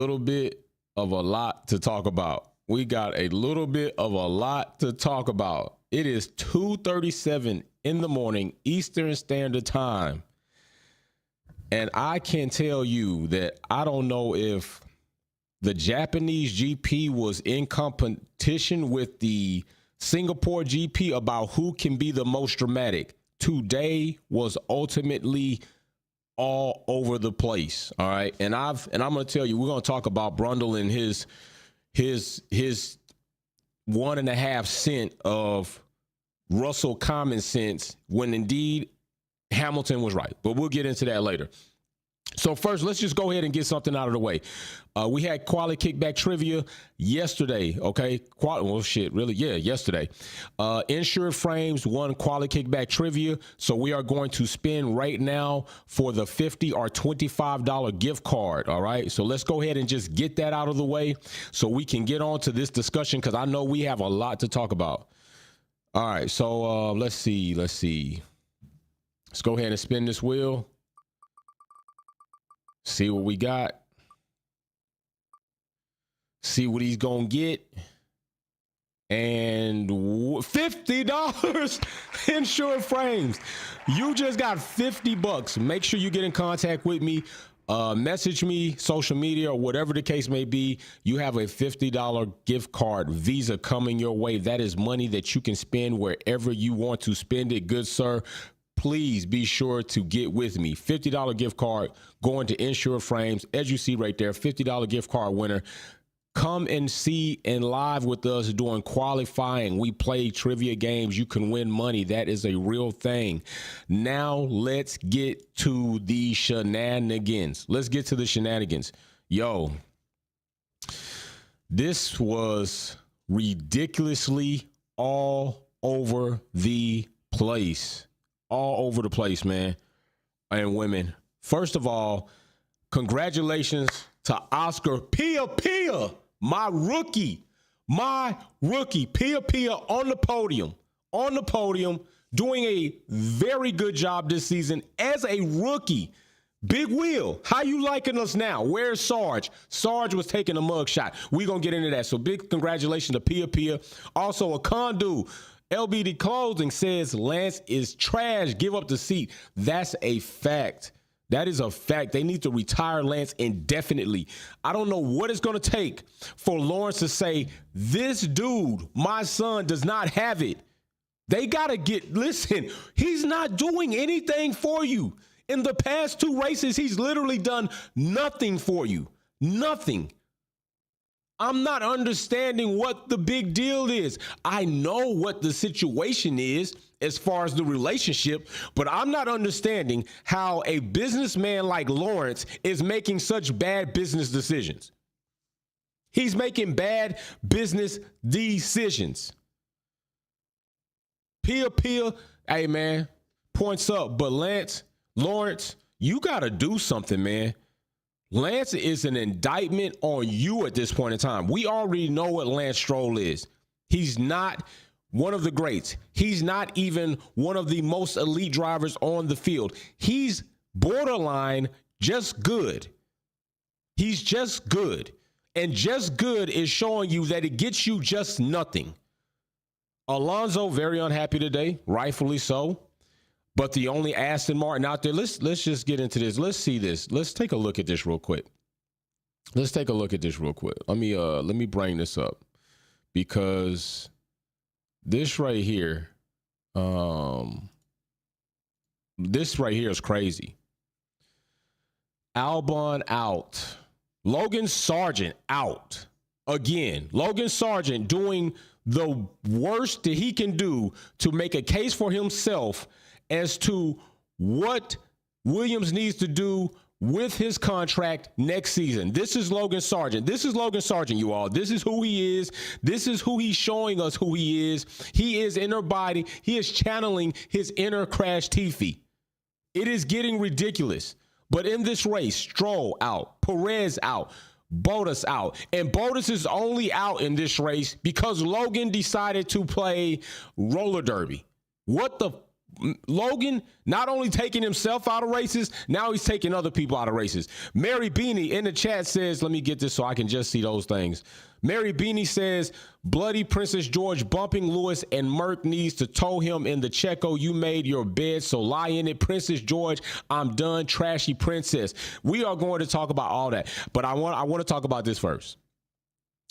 little bit of a lot to talk about. We got a little bit of a lot to talk about. It is 2:37 in the morning, Eastern Standard Time. And I can tell you that I don't know if the Japanese GP was in competition with the Singapore GP about who can be the most dramatic. Today was ultimately all over the place. All right. And I'm going to tell you, we're going to talk about Brundle and his 1.5 cent of Russell common sense when indeed Hamilton was right. But we'll get into that later. So first, let's just go ahead and get something out of the way. We had quality kickback trivia yesterday. Okay. Yesterday. Insured Frames won quality kickback trivia. So we are going to spin right now for the $50 or $25 gift card. All right. So let's go ahead and just get that out of the way so we can get on to this discussion, because I know we have a lot to talk about. All right. So let's see. Let's go ahead and spin this wheel. See what we got. See what he's going to get. And $50 Insured Frames. You just got $50. Make sure you get in contact with me. Message me, social media, or whatever the case may be. You have a $50 gift card Visa coming your way. That is money that you can spend wherever you want to spend it, good sir. Please be sure to get with me. $50 gift card going to Insured Frames. As you see right there, $50 gift card winner. Come and see and live with us during qualifying. We play trivia games. You can win money. That is a real thing. Now let's get to the shenanigans. Yo, this was ridiculously all over the place. All over the place, man, and women. First of all, congratulations to Oscar Pia, my rookie, Pia on the podium, doing a very good job this season as a rookie. Big Wheel, how you liking us now? Where's Sarge? Sarge was taking a mug shot. We're going to get into that. So big congratulations to Pia. Also, a Condu. LBD Clothing says Lance is trash. Give up the seat. That's a fact. That is a fact. They need to retire Lance indefinitely. I don't know what it's going to take for Lawrence to say, this dude, my son, does not have it. They got to listen, he's not doing anything for you. In the past 2 races, he's literally done nothing for you. Nothing. I'm not understanding what the big deal is. I know what the situation is as far as the relationship, but I'm not understanding how a businessman like Lawrence is making such bad business decisions. He's making bad business decisions. Pia, hey man, points up, but Lawrence, you got to do something, man. Lance is an indictment on you at this point in time. We already know what Lance Stroll is. He's not one of the greats. He's not even one of the most elite drivers on the field. He's borderline just good. He's just good. And just good is showing you that it gets you just nothing. Alonso, very unhappy today, rightfully so. But the only Aston Martin out there, let's just get into this. Let's see this. Let's take a look at this real quick. Let me bring this up, because this right here is crazy. Albon out. Logan Sargent out again. Logan Sargent doing the worst that he can do to make a case for himself as to what Williams needs to do with his contract next season. This is Logan Sargent. You all. This is who he is. This is who he's showing us who he is. He is inner body. He is channeling his inner Crash Tiffy. It is getting ridiculous. But in this race, Stroll out, Perez out, Bottas out. And Bottas is only out in this race because Logan decided to play roller derby. What the Logan not only taking himself out of races, now he's taking other people out of races. Mary Beanie in the chat says, let me get this so I can just see those things. Mary Beanie says, bloody Princess George bumping Lewis and Merck needs to tow him in the Checo. You made your bed, so lie in it. Princess George, I'm done. Trashy princess. We are going to talk about all that, but I want to talk about this first.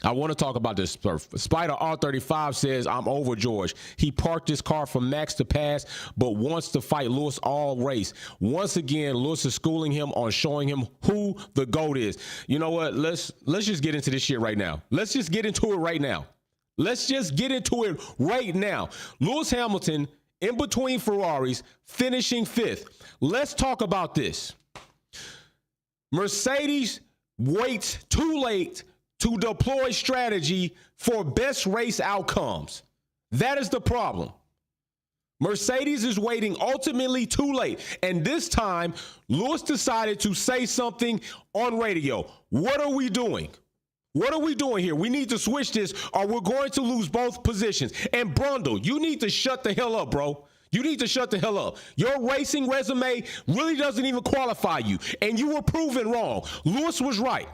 I want to talk about this first. Spider R35 says, I'm over George. He parked his car for Max to pass, but wants to fight Lewis all race. Once again, Lewis is schooling him on showing him who the GOAT is. You know what? Let's just get into this shit right now. Let's just get into it right now. Let's just get into it right now. Lewis Hamilton, in between Ferraris, finishing 5th. Let's talk about this. Mercedes waits too late to deploy strategy for best race outcomes. That is the problem. Mercedes is waiting ultimately too late. And this time, Lewis decided to say something on radio. What are we doing? What are we doing here? We need to switch this or we're going to lose both positions. And Brundle, you need to shut the hell up, bro. You need to shut the hell up. Your racing resume really doesn't even qualify you. And you were proven wrong. Lewis was right.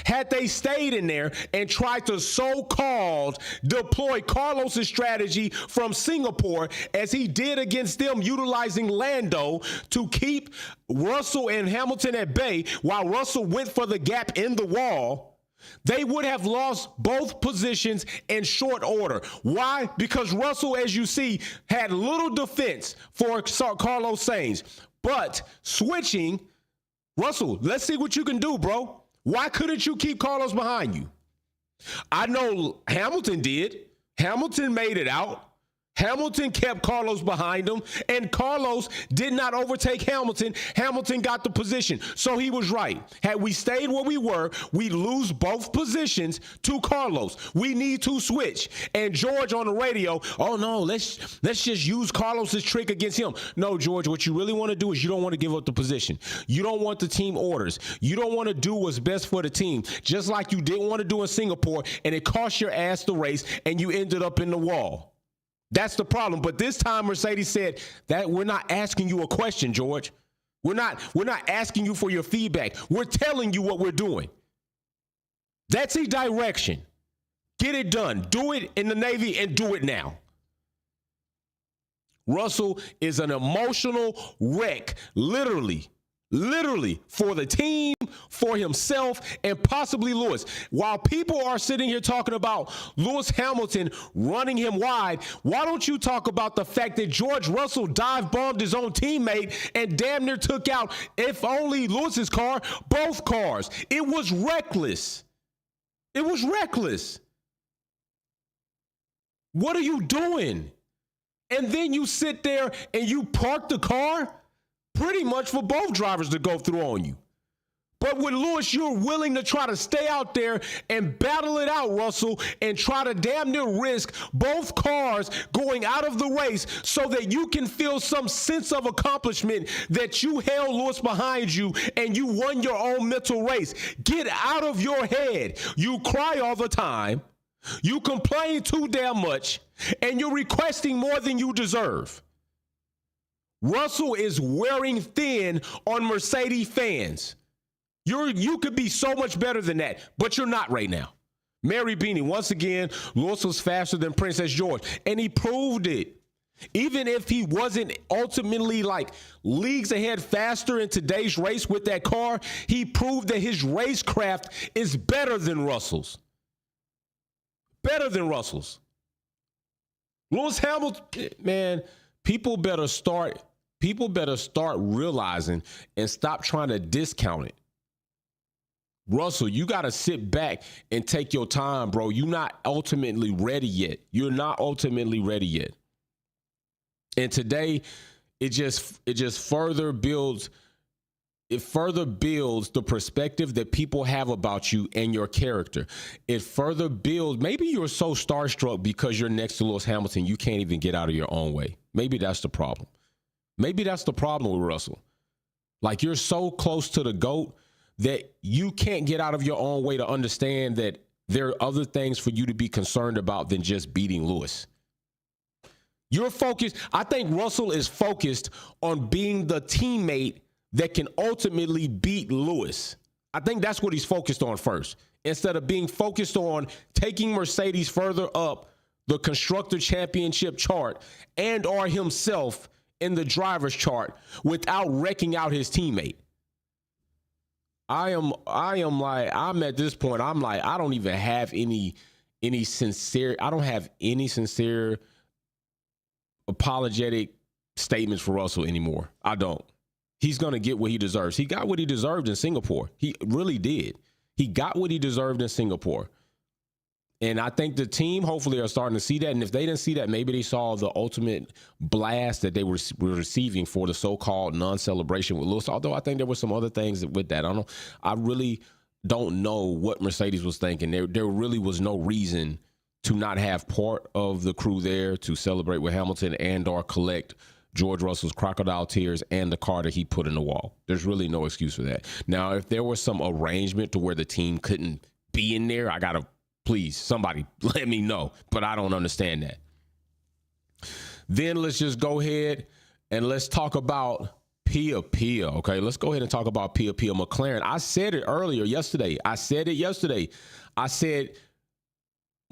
Had they stayed in there and tried to so-called deploy Carlos's strategy from Singapore as he did against them, utilizing Lando to keep Russell and Hamilton at bay while Russell went for the gap in the wall, they would have lost both positions in short order. Why? Because Russell, as you see, had little defense for Carlos Sainz. But switching, Russell, let's see what you can do, bro. Why couldn't you keep Carlos behind you? I know Hamilton did. Hamilton made it out. Hamilton kept Carlos behind him, and Carlos did not overtake Hamilton. Hamilton got the position, so he was right. Had we stayed where we were, we'd lose both positions to Carlos. We need to switch. And George on the radio, oh no, let's just use Carlos's trick against him. No, George, what you really want to do is you don't want to give up the position. You don't want the team orders. You don't want to do what's best for the team, just like you didn't want to do in Singapore, and it cost your ass the race, and you ended up in the wall. That's the problem. But this time Mercedes said that we're not asking you a question, George. We're not asking you for your feedback. We're telling you what we're doing. That's a direction. Get it done. Do it in the Navy and do it now. Russell is an emotional wreck, literally for the team, for himself, and possibly Lewis. While people are sitting here talking about Lewis Hamilton running him wide, why don't you talk about the fact that George Russell dive bombed his own teammate and damn near took out, if only Lewis's car, both cars. It was reckless. It was reckless. What are you doing? And then you sit there and you park the car pretty much for both drivers to go through on you. But with Lewis, you're willing to try to stay out there and battle it out, Russell, and try to damn near risk both cars going out of the race so that you can feel some sense of accomplishment that you held Lewis behind you and you won your own mental race. Get out of your head. You cry all the time. You complain too damn much, and you're requesting more than you deserve. Russell is wearing thin on Mercedes fans. You could be so much better than that, but you're not right now. Mary Beanie, once again, Lewis was faster than Princess George, and he proved it. Even if he wasn't ultimately like leagues ahead faster in today's race with that car, he proved that his racecraft is better than Russell's. Better than Russell's. Lewis Hamilton, man, people better start realizing and stop trying to discount it. Russell, you got to sit back and take your time, bro. You're not ultimately ready yet. You're not ultimately ready yet. And today, it just further builds the perspective that people have about you and your character. It further builds, maybe you're so starstruck because you're next to Lewis Hamilton, you can't even get out of your own way. Maybe that's the problem. Maybe that's the problem with Russell. Like, you're so close to the GOAT that you can't get out of your own way to understand that there are other things for you to be concerned about than just beating Lewis. You're focused. I think Russell is focused on being the teammate that can ultimately beat Lewis. I think that's what he's focused on first, instead of being focused on taking Mercedes further up the constructor championship chart and or himself in the driver's chart without wrecking out his teammate. I'm at this point, I'm like, I don't even have any sincere apologetic statements for Russell anymore. I don't. He's going to get what he deserves. He got what he deserved in Singapore. He really did. He got what he deserved in Singapore. And I think the team hopefully are starting to see that. And if they didn't see that, maybe they saw the ultimate blast that they were receiving for the so-called non-celebration with Lewis. Although I think there were some other things with that. I really don't know what Mercedes was thinking. There really was no reason to not have part of the crew there to celebrate with Hamilton and or collect George Russell's crocodile tears and the car that he put in the wall. There's really no excuse for that. Now, if there was some arrangement to where the team couldn't be in there, please, somebody let me know. But I don't understand that. Then let's just go ahead and let's talk about Pia. Okay, let's go ahead and talk about Pia McLaren. I said it yesterday. I said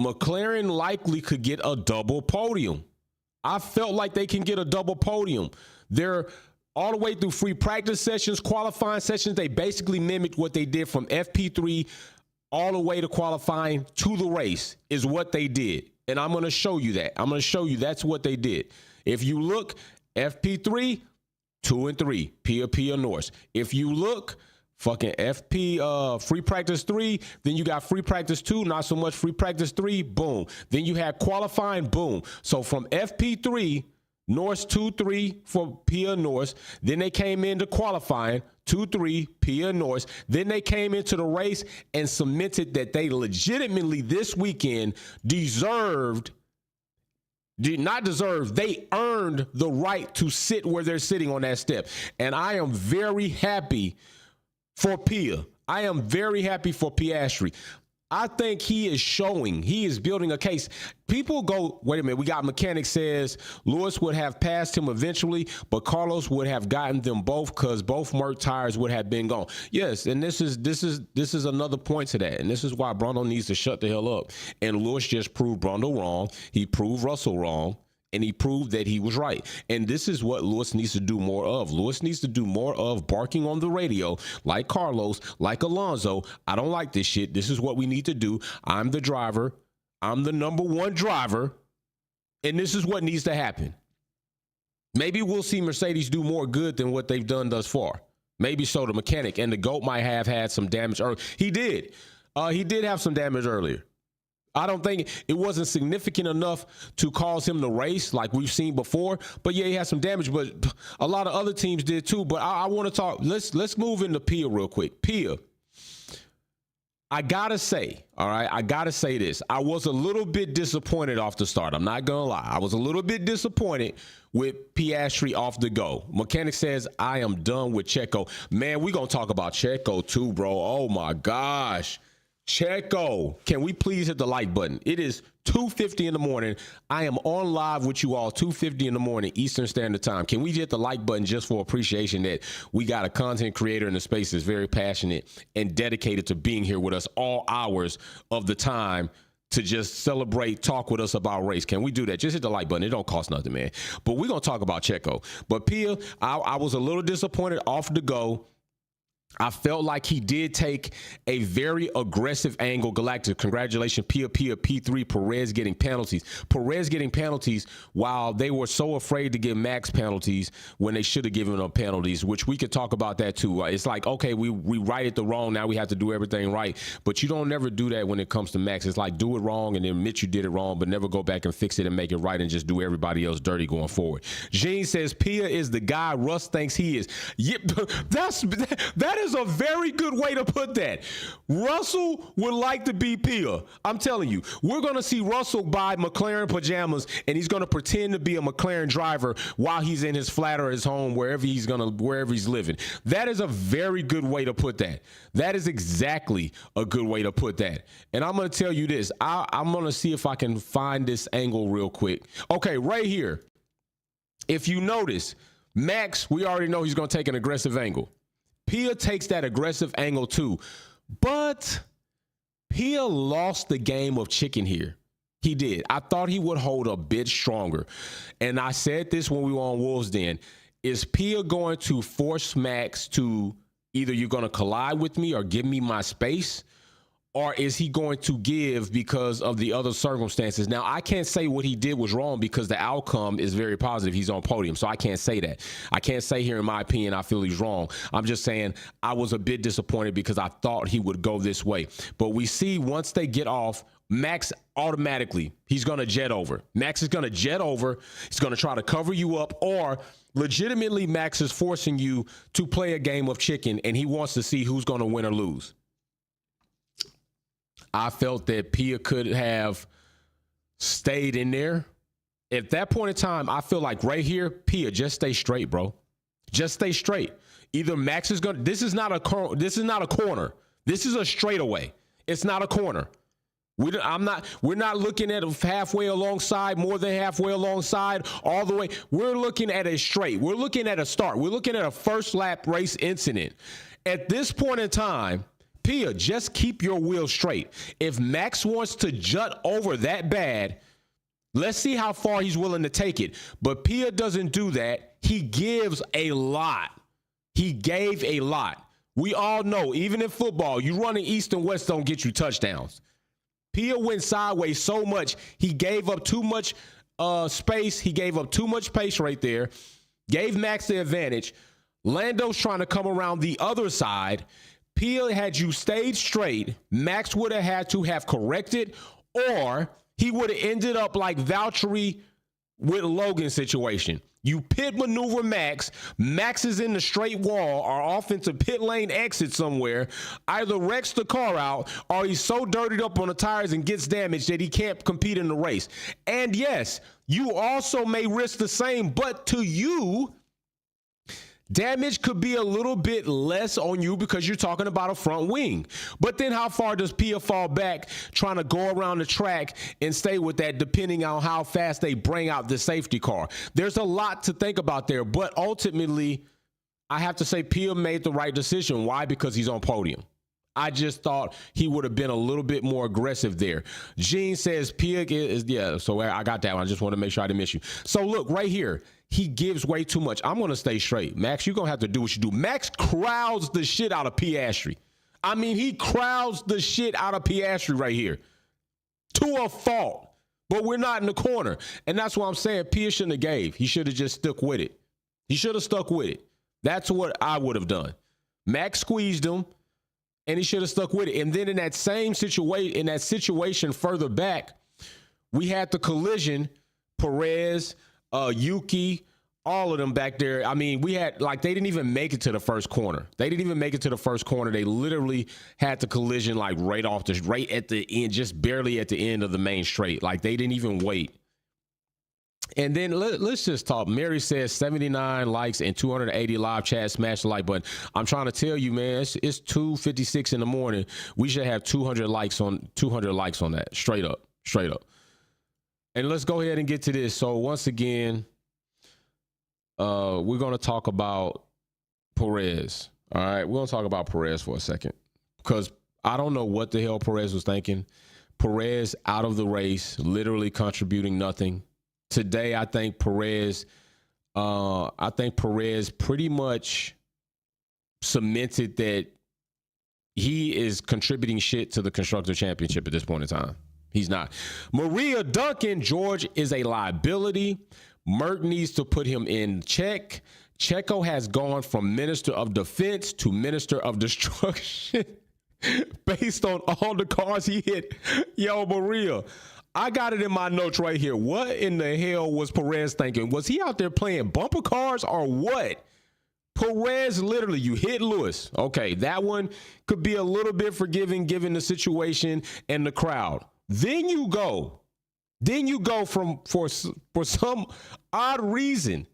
McLaren likely could get a double podium. I felt like they can get a double podium. They're all the way through free practice sessions, qualifying sessions. They basically mimicked what they did from FP3 all the way to qualifying to the race is what they did. And I'm going to show you that. I'm going to show you that's what they did. If you look, FP3, 2 and 3, Pia Norris. If you look, fucking FP free practice 3, then you got free practice 2, not so much free practice 3, boom. Then you had qualifying, boom. So from FP3, Norris 2-3 for Pia Norris. Then they came into qualifying, 2-3, Pia Norris. Then they came into the race and cemented that they legitimately this weekend they earned the right to sit where they're sitting on that step. And I am very happy for Pia. I am very happy for Piastri. I think he is building a case. People go, wait a minute, we got mechanic says Lewis would have passed him eventually, but Carlos would have gotten them both because both Merc tires would have been gone. Yes, and this is another point to that. And this is why Brundle needs to shut the hell up. And Lewis just proved Brundle wrong. He proved Russell wrong. And he proved that he was right. And this is what Lewis needs to do more of. Lewis needs to do more of barking on the radio like Carlos, like Alonso. I don't like this shit. This is what we need to do. I'm the driver. I'm the number one driver. And this is what needs to happen. Maybe we'll see Mercedes do more good than what they've done thus far. Maybe so. The mechanic and the GOAT might have had some damage earlier. He did. He did have some damage earlier. I don't think it wasn't significant enough to cause him to race like we've seen before. But yeah, he had some damage, but a lot of other teams did too. But I want to talk. Let's move into Pia real quick. Pia, I gotta say, all right, I gotta say this. I was a little bit disappointed off the start. I'm not gonna lie. I was a little bit disappointed with Piastri off the go. Mechanic says, I am done with Checo. Man, we're gonna talk about Checo too, bro. Oh my gosh. Checo, can we please hit the like button? It is 2:50 in the morning. I am on live with you all 2:50 in the morning Eastern Standard Time. Can we hit the like button just for appreciation that we got a content creator in the space that's very passionate and dedicated to being here with us all hours of the time to just celebrate, talk with us about race. Can we do that? Just hit the like button. It don't cost nothing, man. But we're going to talk about Checo. But Pia, I was a little disappointed off the go. I felt like he did take a very aggressive angle. Galactic, congratulations, Pia, P3, Perez getting penalties. Perez getting penalties while they were so afraid to give Max penalties when they should have given them penalties, which we could talk about that too. It's like, okay, we righted the wrong. Now we have to do everything right. But you don't never do that when it comes to Max. It's like do it wrong and then admit you did it wrong, but never go back and fix it and make it right and just do everybody else dirty going forward. Jean says Pia is the guy Russ thinks he is. Yep, that is a very good way to put that. Russell would like to be Pia. I'm telling you, we're going to see Russell buy McLaren pajamas and he's going to pretend to be a McLaren driver while he's in his flat or his home, wherever he's living. That is a very good way to put that. That is exactly a good way to put that. And I'm going to tell you this. I'm going to see if I can find this angle real quick. Okay, right here. If you notice, Max, we already know he's going to take an aggressive angle. Pia takes that aggressive angle too. But Pia lost the game of chicken here. He did. I thought he would hold a bit stronger. And I said this when we were on Wolves Den. Is Pia going to force Max to either you're going to collide with me or give me my space? Or is he going to give because of the other circumstances? Now, I can't say what he did was wrong because the outcome is very positive. He's on podium, so I can't say that. I can't say here, in my opinion, I feel he's wrong. I'm just saying I was a bit disappointed because I thought he would go this way. But we see once they get off, Max automatically, he's going to jet over. Max is going to jet over. He's going to try to cover you up, or legitimately Max is forcing you to play a game of chicken, and he wants to see who's going to win or lose. I felt that Pia could have stayed in there. At that point in time, I feel like right here, Pia, just stay straight, bro. Just stay straight. Either Max is going to, this is not a corner. This is a straightaway. It's not a corner. We're not looking at halfway alongside, more than halfway alongside, all the way. We're looking at a straight. We're looking at a start. We're looking at a first lap race incident. At this point in time, Pia, just keep your wheel straight. If Max wants to jut over that bad, let's see how far he's willing to take it. But Pia doesn't do that. He gives a lot. He gave a lot. We all know, even in football, you running east and west don't get you touchdowns. Pia went sideways so much, he gave up too much space. He gave up too much pace right there. Gave Max the advantage. Lando's trying to come around the other side. Pia, had you stayed straight, Max would have had to have corrected, or he would have ended up like Valtteri with Logan's situation. You pit maneuver Max. Max is in the straight wall or off into pit lane exit somewhere. Either wrecks the car out or he's so dirtied up on the tires and gets damaged that he can't compete in the race. And yes, you also may risk the same, but to you, damage could be a little bit less on you because you're talking about a front wing. But then how far does Pia fall back trying to go around the track and stay with that depending on how fast they bring out the safety car? There's a lot to think about there, but ultimately, I have to say Pia made the right decision. Why? Because he's on podium. I just thought he would have been a little bit more aggressive there. Gene says Pia is, yeah, so I got that one. I just want to make sure I didn't miss you. So look, right here, he gives way too much. I'm going to stay straight. Max, you're going to have to do what you do. Max crowds the shit out of Piastri. I mean, he crowds the shit out of Piastri right here to a fault, but we're not in the corner. And that's why I'm saying Pia shouldn't have gave. He should have just stuck with it. He should have stuck with it. That's what I would have done. Max squeezed him, and he should have stuck with it. And then in that same situation, further back, we had the collision, Perez, Yuki, all of them back there. I mean, we had, like, they didn't even make it to the first corner. They literally had the collision, like, right at the end, just barely at the end of the main straight. Like, they didn't even wait. And then let's just talk. Mary says 79 likes and 280 live chat. Smash the like button. I'm trying to tell you, man, it's 2:56 in the morning. We should have 200 likes on that. Straight up. And let's go ahead and get to this. So once again, we're going to talk about Perez. All right, we're going to talk about Perez for a second because I don't know what the hell Perez was thinking. Perez out of the race, literally contributing nothing. Today, I think Perez pretty much cemented that he is contributing shit to the Constructor Championship at this point in time. He's not. Maria Duncan, George is a liability. Merck needs to put him in check. Checo has gone from Minister of Defense to Minister of Destruction based on all the cars he hit. Yo, Maria, I got it in my notes right here. What in the hell was Perez thinking? Was he out there playing bumper cars or what? Perez, literally, you hit Lewis. Okay, that one could be a little bit forgiving given the situation and the crowd. Then you go for some odd reason.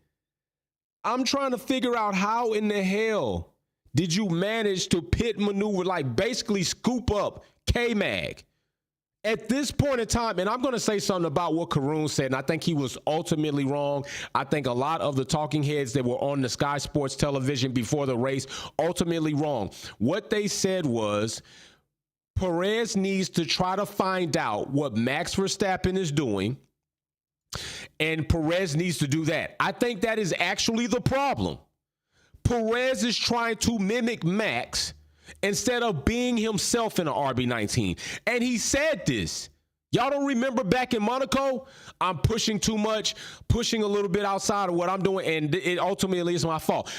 I'm trying to figure out how in the hell did you manage to pit maneuver, like basically scoop up K-Mag At this point in time, and I'm going to say something about what Karoon said, and I think he was ultimately wrong. I think a lot of the talking heads that were on the Sky Sports television before the race ultimately wrong. What they said was Perez needs to try to find out what Max Verstappen is doing, and Perez needs to do that. I think that is actually the problem. Perez is trying to mimic Max instead of being himself in an RB19. And he said this. Y'all don't remember back in Monaco? I'm pushing too much, pushing a little bit outside of what I'm doing, and it ultimately is my fault.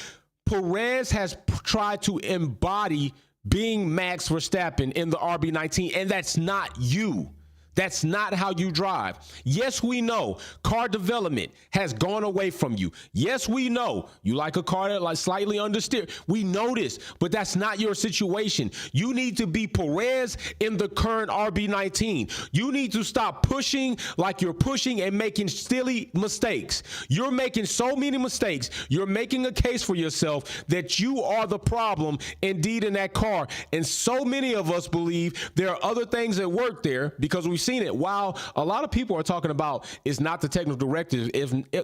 Perez has tried to embody being Max Verstappen in the RB19, and that's not you. That's not how you drive. Yes, we know car development has gone away from you. Yes, we know you like a car that like slightly understeer. We know this, but that's not your situation. You need to be Perez in the current RB19. You need to stop pushing like you're pushing and making silly mistakes. You're making so many mistakes. You're making a case for yourself that you are the problem indeed in that car. And so many of us believe there are other things at work there because we've seen it. While a lot of people are talking about it's not the technical directive,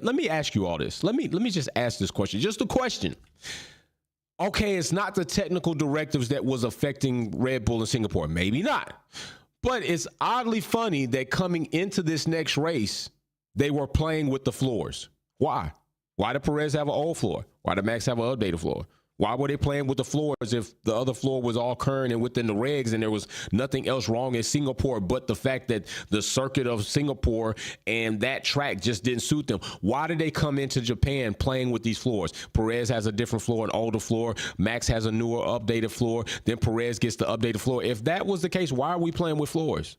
let me ask you all this. Let me just ask this question. Just a question. Okay, it's not the technical directives that was affecting Red Bull in Singapore. Maybe not. But it's oddly funny that coming into this next race, they were playing with the floors. Why? Why did Perez have an old floor? Why did Max have an updated floor? Why were they playing with the floors if the other floor was all current and within the regs and there was nothing else wrong in Singapore but the fact that the circuit of Singapore and that track just didn't suit them? Why did they come into Japan playing with these floors? Perez has a different floor, an older floor. Max has a newer, updated floor. Then Perez gets the updated floor. If that was the case, why are we playing with floors?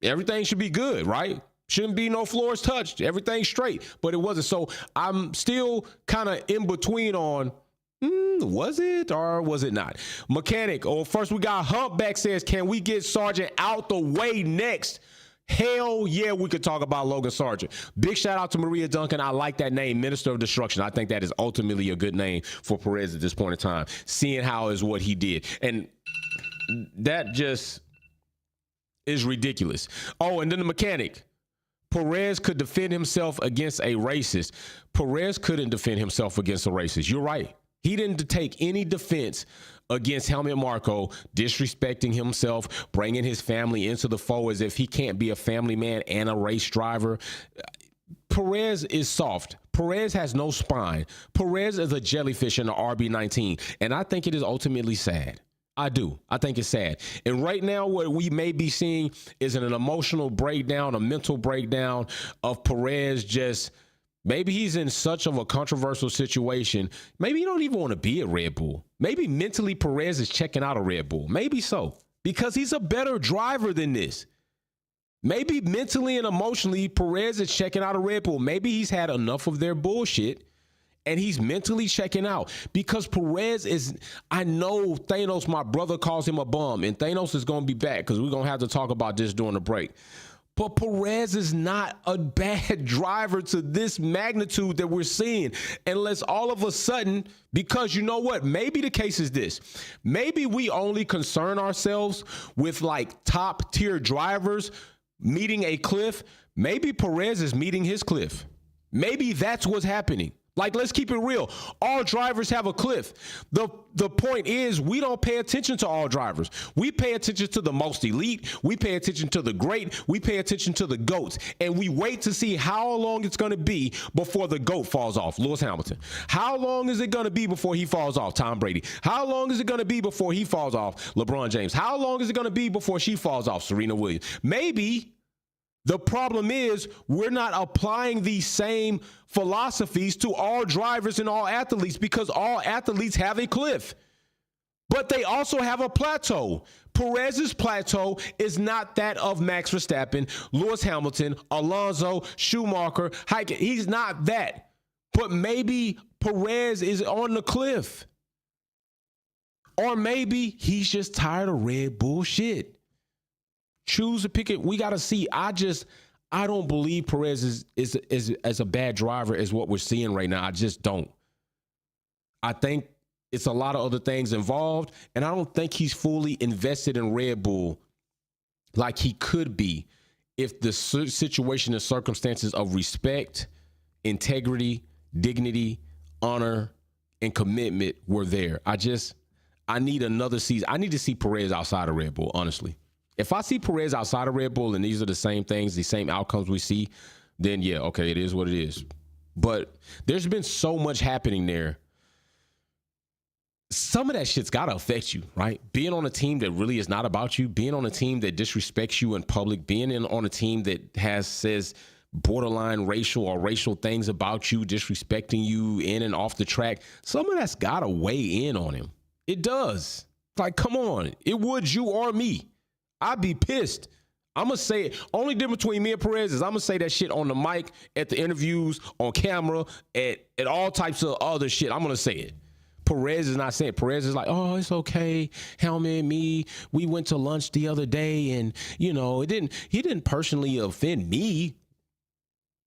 Everything should be good, right? Shouldn't be no floors touched. Everything's straight, but it wasn't. So I'm still kind of in between on, was it or was it not? Mechanic, first we got Humpback says, can we get Sargent out the way next? Hell yeah, we could talk about Logan Sargent. Big shout out to Maria Duncan. I like that name, Minister of Destruction. I think that is ultimately a good name for Perez at this point in time, seeing how is what he did. And that just is ridiculous. Oh, and then the mechanic. Perez could defend himself against a racist. Perez couldn't defend himself against a racist. You're right. He didn't take any defense against Helmut Marko, disrespecting himself, bringing his family into the fold as if he can't be a family man and a race driver. Perez is soft. Perez has no spine. Perez is a jellyfish in the RB19, and I think it is ultimately sad. I do. I think it's sad. And right now, what we may be seeing is an emotional breakdown, a mental breakdown of Perez just... Maybe he's in such of a controversial situation. Maybe he don't even want to be at Red Bull. Maybe mentally Perez is checking out of Red Bull. Maybe so, because he's a better driver than this. Maybe mentally and emotionally Perez is checking out of Red Bull. Maybe he's had enough of their bullshit and he's mentally checking out, because Perez is, I know Thanos, my brother, calls him a bum, and Thanos is going to be back because we're going to have to talk about this during the break. But Perez is not a bad driver to this magnitude that we're seeing, unless all of a sudden, because you know what, maybe the case is this. Maybe we only concern ourselves with like top tier drivers meeting a cliff. Maybe Perez is meeting his cliff. Maybe that's what's happening. Like, let's keep it real. All drivers have a cliff. The point is, we don't pay attention to all drivers. We pay attention to the most elite. We pay attention to the great. We pay attention to the GOATs. And we wait to see how long it's going to be before the GOAT falls off. Lewis Hamilton. How long is it going to be before he falls off? Tom Brady. How long is it going to be before he falls off? LeBron James. How long is it going to be before she falls off? Serena Williams. Maybe the problem is we're not applying these same philosophies to all drivers and all athletes, because all athletes have a cliff, but they also have a plateau. Perez's plateau is not that of Max Verstappen, Lewis Hamilton, Alonso, Schumacher. He's not that. But maybe Perez is on the cliff. Or maybe he's just tired of Red Bull shit. Choose to pick it. We got to see. I don't believe Perez is as a bad driver as what we're seeing right now. I just don't. I think it's a lot of other things involved, and I don't think he's fully invested in Red Bull like he could be if the situation and circumstances of respect, integrity, dignity, honor, and commitment were there. I need another season. I need to see Perez outside of Red Bull, honestly. If I see Perez outside of Red Bull and these are the same things, the same outcomes we see, then yeah, okay, it is what it is. But there's been so much happening there. Some of that shit's got to affect you, right? Being on a team that really is not about you, being on a team that disrespects you in public, being on a team that says borderline racial things about you, disrespecting you in and off the track, some of that's got to weigh in on him. It does. Like, come on. It would you or me. I'd be pissed. I'm going to say it. Only difference between me and Perez is I'm going to say that shit on the mic, at the interviews, on camera, at all types of other shit. I'm going to say it. Perez is not saying it. Perez is like, oh, it's okay. Helmet, me, we went to lunch the other day and, he didn't personally offend me.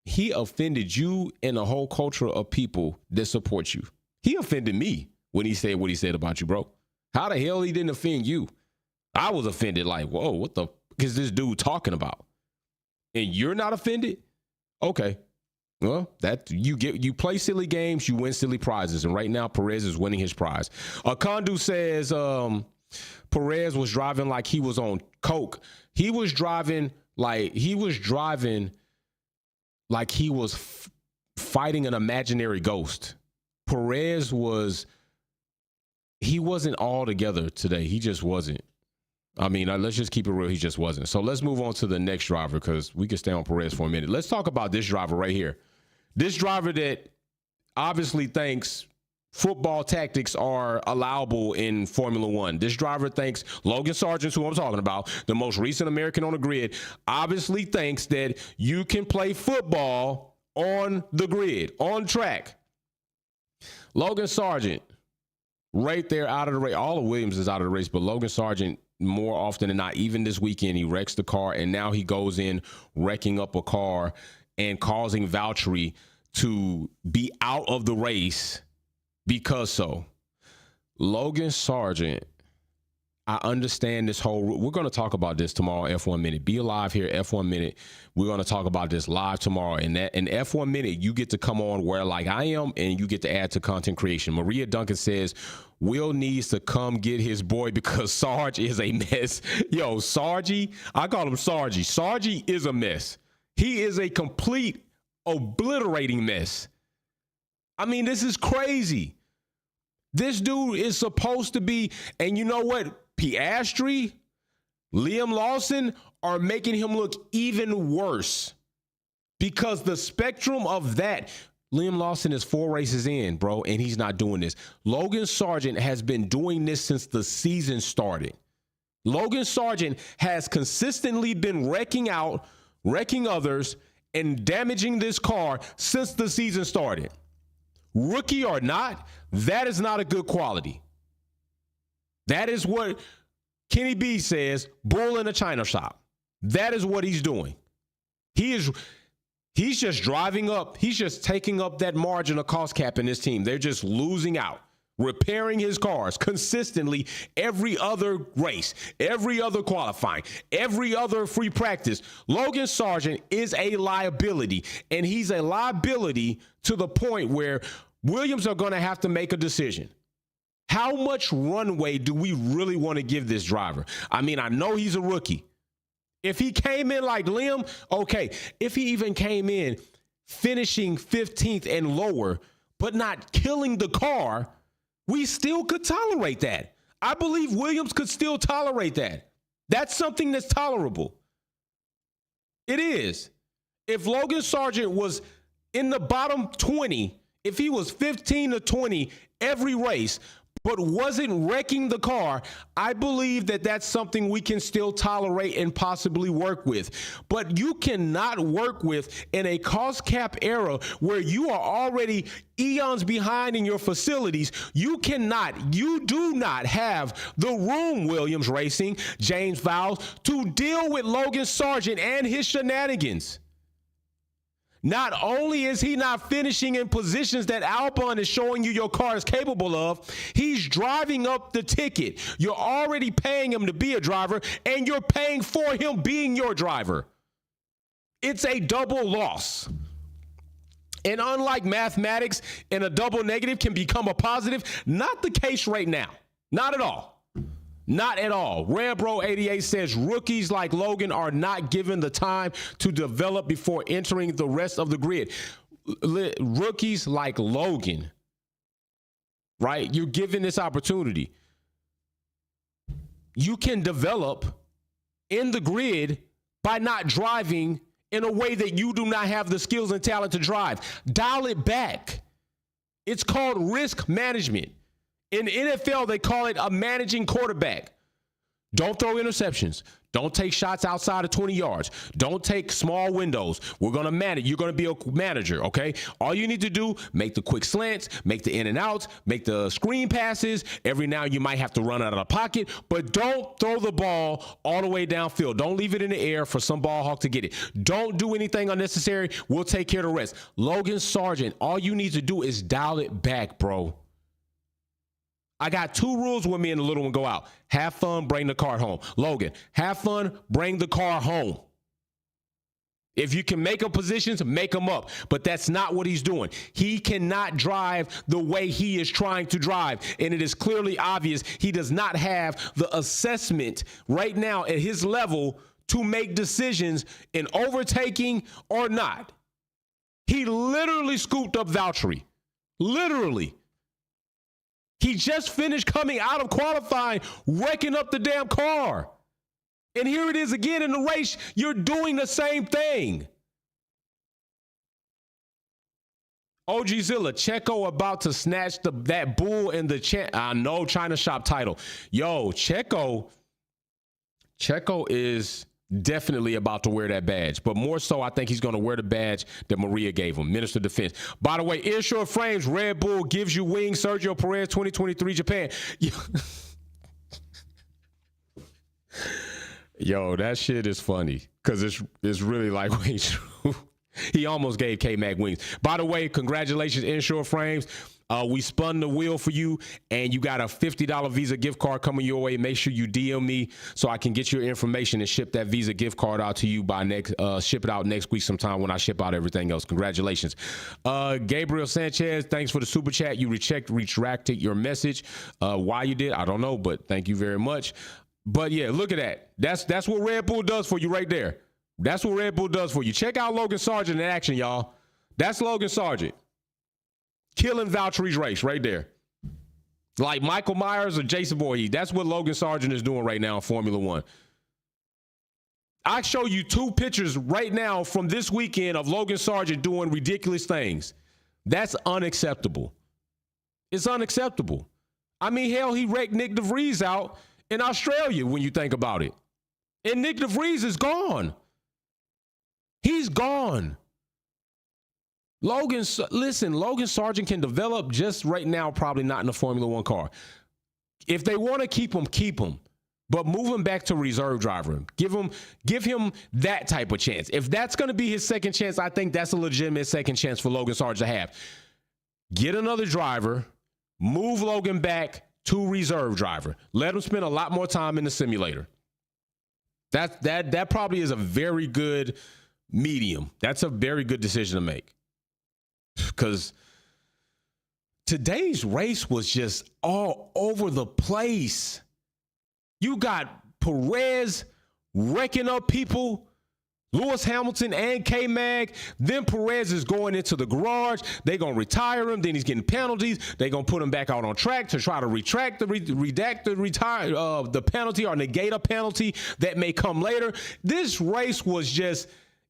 He offended you and the whole culture of people that support you. He offended me when he said what he said about you, bro. How the hell he didn't offend you? I was offended like, whoa, what the is this dude talking about? And you're not offended? Okay. Well, that you play silly games, you win silly prizes. And right now, Perez is winning his prize. Akondu says Perez was driving like he was on coke. He was driving like he was fighting an imaginary ghost. Perez he wasn't all together today. He just wasn't. I mean, let's just keep it real. He just wasn't. So let's move on to the next driver because we can stay on Perez for a minute. Let's talk about this driver right here. This driver that obviously thinks football tactics are allowable in Formula One. This driver thinks Logan Sargent, who I'm talking about, the most recent American on the grid, obviously thinks that you can play football on the grid, on track. Logan Sargent, right there out of the race. All of Williams is out of the race, but Logan Sargent, more often than not, even this weekend, he wrecks the car, and now he goes in wrecking up a car and causing Valtteri to be out of the race because so. Logan Sargent, I understand this whole. We're going to talk about this tomorrow, F1 Minute. Be alive here, F1 Minute. We're going to talk about this live tomorrow. And that in F1 Minute, you get to come on where like I am, and you get to add to content creation. Maria Duncan says, Will needs to come get his boy because Sarge is a mess. Yo, Sargy, I call him Sargy. Sargy is a mess. He is a complete obliterating mess. I mean, this is crazy. This dude is supposed to be, and you know what? Piastri, Liam Lawson are making him look even worse because the spectrum of that. Liam Lawson is 4 races in, bro, and he's not doing this. Logan Sargent has been doing this since the season started. Logan Sargent has consistently been wrecking others, and damaging this car since the season started. Rookie or not, that is not a good quality. That is what Kenny B says, bull in a china shop. That is what he's doing. He's just driving up. He's just taking up that margin of cost cap in this team. They're just losing out, repairing his cars consistently every other race, every other qualifying, every other free practice. Logan Sargent is a liability, and he's a liability to the point where Williams are going to have to make a decision. How much runway do we really want to give this driver? I mean, I know he's a rookie. If he came in like Liam, okay. If he even came in finishing 15th and lower, but not killing the car, we still could tolerate that. I believe Williams could still tolerate that. That's something that's tolerable. It is. If Logan Sargent was in the bottom 20, if he was 15 to 20 every race, but wasn't wrecking the car, I believe that that's something we can still tolerate and possibly work with. But you cannot work with in a cost cap era where you are already eons behind in your facilities. You do not have the room, Williams Racing, James Vowles, to deal with Logan Sargent and his shenanigans. Not only is he not finishing in positions that Albon is showing you your car is capable of, he's driving up the ticket. You're already paying him to be a driver, and you're paying for him being your driver. It's a double loss. And unlike mathematics, and a double negative can become a positive, not the case right now. Not at all. Not at all. Redbro88 says rookies like Logan are not given the time to develop before entering the rest of the grid. Rookies like Logan, right? You're given this opportunity. You can develop in the grid by not driving in a way that you do not have the skills and talent to drive. Dial it back. It's called risk management. In the NFL, they call it a managing quarterback. Don't throw interceptions. Don't take shots outside of 20 yards. Don't take small windows. We're going to manage. You're going to be a manager, okay? All you need to do, make the quick slants, make the in and outs, make the screen passes. Every now you might have to run out of the pocket, but don't throw the ball all the way downfield. Don't leave it in the air for some ball hawk to get it. Don't do anything unnecessary. We'll take care of the rest. Logan Sargent, all you need to do is dial it back, bro. I got 2 rules when me and the little one go out. Have fun, bring the car home. Logan, have fun, bring the car home. If you can make up positions, make them up. But that's not what he's doing. He cannot drive the way he is trying to drive. And it is clearly obvious he does not have the assessment right now at his level to make decisions in overtaking or not. He literally scooped up Valtteri. Literally. He just finished coming out of qualifying, wrecking up the damn car. And here it is again in the race. You're doing the same thing. OG Zilla, Checo about to snatch that bull in the China shop title. Yo, Checo is definitely about to wear that badge, but more so, I think he's going to wear the badge that Maria gave him, Minister of Defense. By the way, Inshore Frames, Red Bull gives you wings, Sergio Perez, 2023 Japan. Yo, that shit is funny because it's really like way true. He almost gave K-Mac wings. By the way, congratulations, Inshore Frames. We spun the wheel for you, and you got a $50 Visa gift card coming your way. Make sure you DM me so I can get your information and ship that Visa gift card out to you by ship it out next week sometime when I ship out everything else. Congratulations. Gabriel Sanchez, thanks for the super chat. You retracted your message. Why you did, I don't know, but thank you very much. But yeah, look at that. That's what Red Bull does for you right there. That's what Red Bull does for you. Check out Logan Sargent in action, y'all. That's Logan Sargent. Killing Valtteri's race right there. Like Michael Myers or Jason Voorhees. That's what Logan Sargent is doing right now in Formula One. I show you 2 pictures right now from this weekend of Logan Sargent doing ridiculous things. That's unacceptable. It's unacceptable. I mean, hell, he wrecked Nick DeVries out in Australia when you think about it. And Nick DeVries is gone. He's gone. Logan Sargent can develop just right now, probably not in a Formula One car. If they want to keep him, but move him back to reserve driver. Give him that type of chance. If that's going to be his second chance, I think that's a legitimate second chance for Logan Sargent to have. Get another driver, move Logan back to reserve driver. Let him spend a lot more time in the simulator. That probably is a very good medium. That's a very good decision to make. Because today's race was just all over the place. You got Perez wrecking up people, Lewis Hamilton and K-Mag. Then Perez is going into the garage. They're going to retire him. Then he's getting penalties. They're going to put him back out on track to try to redact the penalty or negate a penalty that may come later. This race was it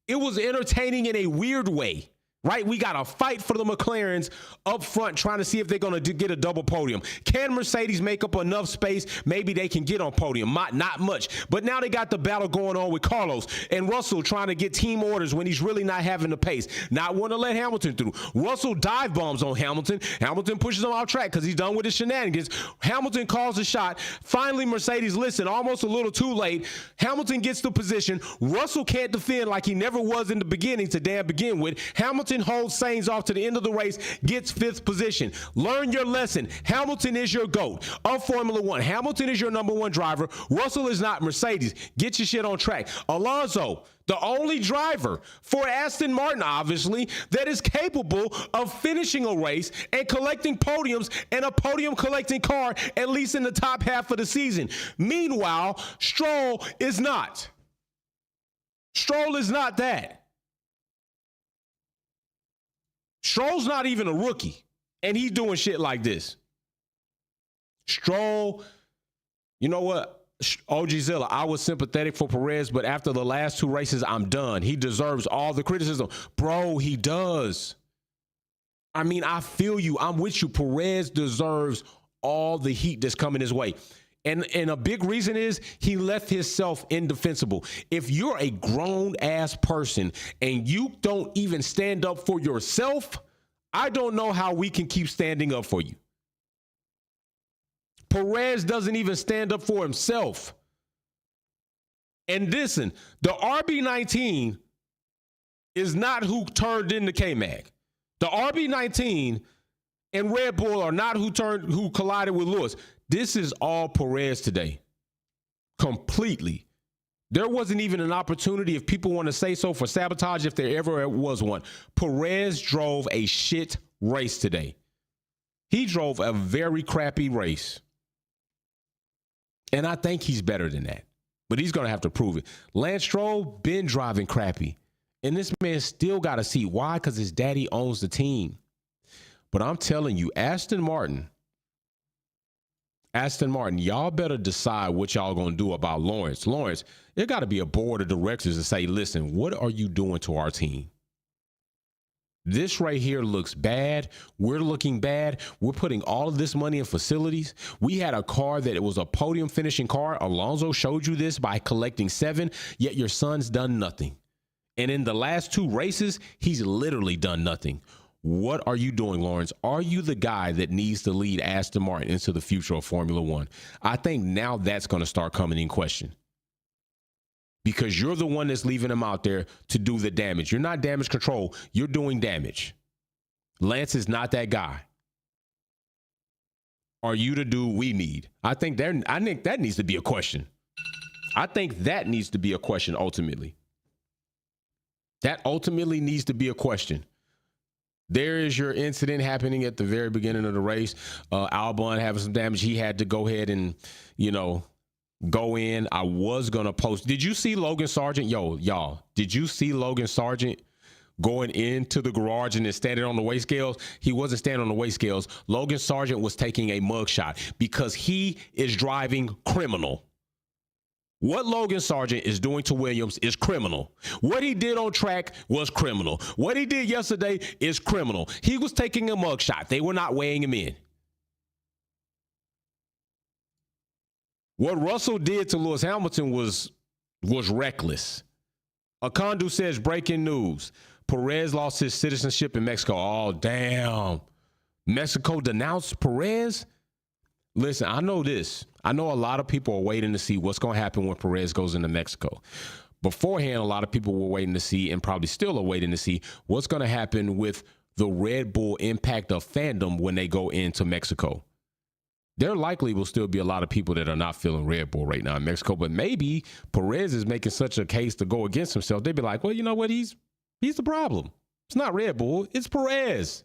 was entertaining in a weird way. right? We got to fight for the McLarens up front, trying to see if they're going to get a double podium. Can Mercedes make up enough space? Maybe they can get on podium. Not much. But now they got the battle going on with Carlos and Russell trying to get team orders when he's really not having the pace. Not want to let Hamilton through. Russell dive bombs on Hamilton. Hamilton pushes him out track because he's done with his shenanigans. Hamilton calls a shot. Finally, Mercedes listen, almost a little too late. Hamilton gets the position. Russell can't defend like he never was in the beginning to begin with. Hamilton holds Sainz off to the end of the race, gets 5th position. Learn your lesson. Hamilton is your GOAT of Formula One. Hamilton is your #1 driver. Russell is not. Mercedes, get your shit on track. Alonso, the only driver for Aston Martin, obviously, that is capable of finishing a race and collecting podiums and a podium collecting car, at least in the top half of the season. Meanwhile, Stroll is not. Stroll is not that. Stroll's not even a rookie, and he's doing shit like this. Stroll, you know what? OG Zilla, I was sympathetic for Perez, but after the last 2 races, I'm done. He deserves all the criticism. Bro, he does. I mean, I feel you. I'm with you. Perez deserves all the heat that's coming his way. And a big reason is he left himself indefensible. If you're a grown-ass person and you don't even stand up for yourself, I don't know how we can keep standing up for you. Perez doesn't even stand up for himself. And listen, the RB19 is not who turned into K-Mag. The RB19 and Red Bull are not who collided with Lewis. This is all Perez today. Completely. There wasn't even an opportunity, if people want to say so, for sabotage if there ever was one. Perez drove a shit race today. He drove a very crappy race. And I think he's better than that. But he's going to have to prove it. Lance Stroll been driving crappy. And this man still got a seat. Why? Because his daddy owns the team. But I'm telling you, Aston Martin, y'all better decide what y'all going to do about Lawrence. Lawrence, there got to be a board of directors to say, listen, what are you doing to our team? This right here looks bad. We're looking bad. We're putting all of this money in facilities. We had a car that it was a podium finishing car. Alonso showed you this by collecting 7, yet your son's done nothing. And in the last 2 races, he's literally done nothing. What are you doing, Lawrence? Are you the guy that needs to lead Aston Martin into the future of Formula One? I think now that's going to start coming in question. Because you're the one that's leaving him out there to do the damage. You're not damage control. You're doing damage. Lance is not that guy. Are you to do what we need? I think that needs to be a question. I think that needs to be a question ultimately. That ultimately needs to be a question. There is your incident happening at the very beginning of the race. Albon having some damage. He had to go ahead and, go in. I was going to post. Did you see Logan Sargent? Y'all, did you see Logan Sargent going into the garage and then standing on the weigh scales? He wasn't standing on the weigh scales. Logan Sargent was taking a mugshot because he is driving criminal. What Logan Sargent is doing to Williams is criminal. What he did on track was criminal. What he did yesterday is criminal. He was taking a mugshot. They were not weighing him in. What Russell did to Lewis Hamilton was reckless. Akandu says, breaking news. Perez lost his citizenship in Mexico. Oh, damn. Mexico denounced Perez? Listen, I know this. I know a lot of people are waiting to see what's going to happen when Perez goes into Mexico. Beforehand, a lot of people were waiting to see, and probably still are waiting to see, what's going to happen with the Red Bull impact of fandom when they go into Mexico. There likely will still be a lot of people that are not feeling Red Bull right now in Mexico, but maybe Perez is making such a case to go against himself. They'd be like, well, you know what? He's the problem. It's not Red Bull. It's Perez.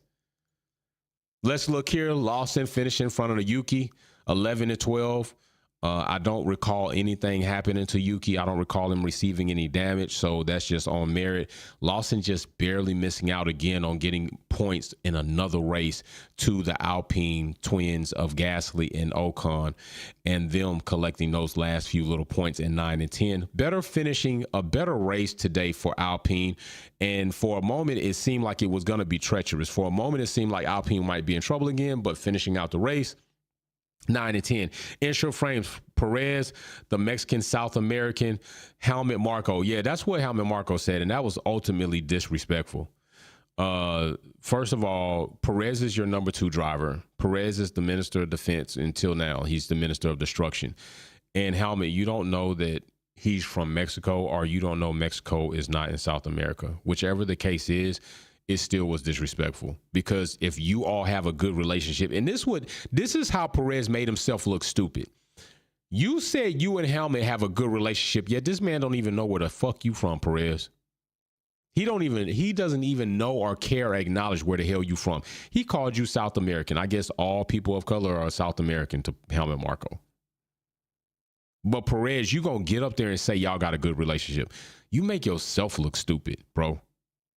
Let's look here. Lawson finished in front of the Yuki, 11-12. I don't recall anything happening to Yuki. I don't recall him receiving any damage. So that's just on merit. Lawson just barely missing out again on getting points in another race to the Alpine twins of Gasly and Ocon, and them collecting those last few little points in 9 and 10. Better finishing, a better race today for Alpine. And for a moment, it seemed like it was going to be treacherous. For a moment, it seemed like Alpine might be in trouble again, but finishing out the race, 9 and 10. Intro frames, Perez, the Mexican South American, Helmut Marko. Yeah, that's what Helmut Marko said, and that was ultimately disrespectful. First of all, Perez is your number 2 driver. Perez is the Minister of Defense until now. He's the Minister of Destruction. And Helmut, you don't know that he's from Mexico, or you don't know Mexico is not in South America. Whichever the case is, it still was disrespectful, because if you all have a good relationship, and this is how Perez made himself look stupid. You said you and Helmut have a good relationship, yet this man don't even know where the fuck you from, Perez. He doesn't even know or care or acknowledge where the hell you from. He called you South American. I guess all people of color are South American to Helmut Marko. But Perez, you gonna get up there and say y'all got a good relationship. You make yourself look stupid, bro.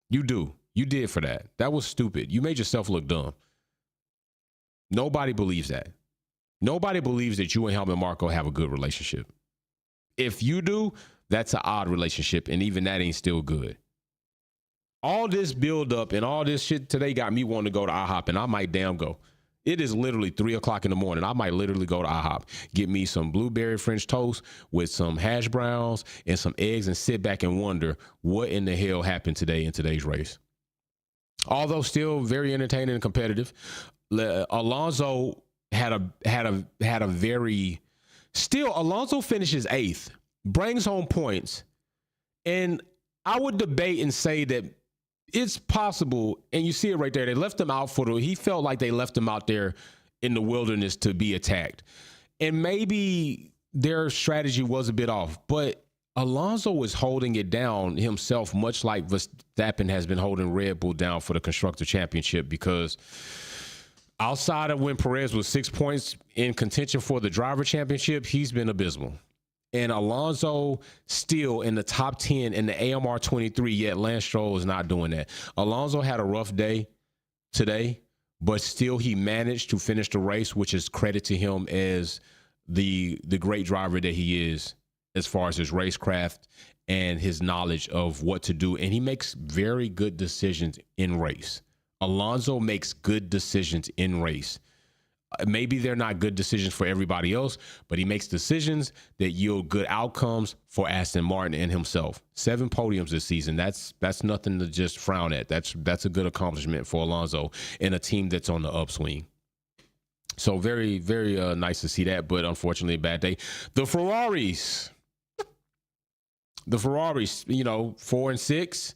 You do. You did for that. That was stupid. You made yourself look dumb. Nobody believes that. Nobody believes that you and Helmut Marko have a good relationship. If you do, that's an odd relationship, and even that ain't still good. All this build up and all this shit today got me wanting to go to IHOP, and I might damn go. It is literally 3 o'clock in the morning. I might literally go to IHOP, get me some blueberry French toast with some hash browns and some eggs, and sit back and wonder what in the hell happened today in today's race. Although still very entertaining and competitive, Alonso Alonso finishes 8th, brings home points, and I would debate and say that it's possible, and you see it right there. They left him out he felt like they left him out there in the wilderness to be attacked, and maybe their strategy was a bit off, but Alonso was holding it down himself, much like Verstappen has been holding Red Bull down for the Constructor Championship, because outside of when Perez was 6 points in contention for the Driver Championship, he's been abysmal. And Alonso still in the top 10 in the AMR 23, yet Lance Stroll is not doing that. Alonso had a rough day today, but still he managed to finish the race, which is credit to him as the great driver that he is, as far as his racecraft and his knowledge of what to do. And he makes very good decisions in race. Alonso makes good decisions in race. Maybe they're not good decisions for everybody else, but he makes decisions that yield good outcomes for Aston Martin and himself. 7 podiums this season. That's nothing to just frown at. That's a good accomplishment for Alonso in a team that's on the upswing. So very, very nice to see that, but unfortunately a bad day. The Ferraris, 4 and 6.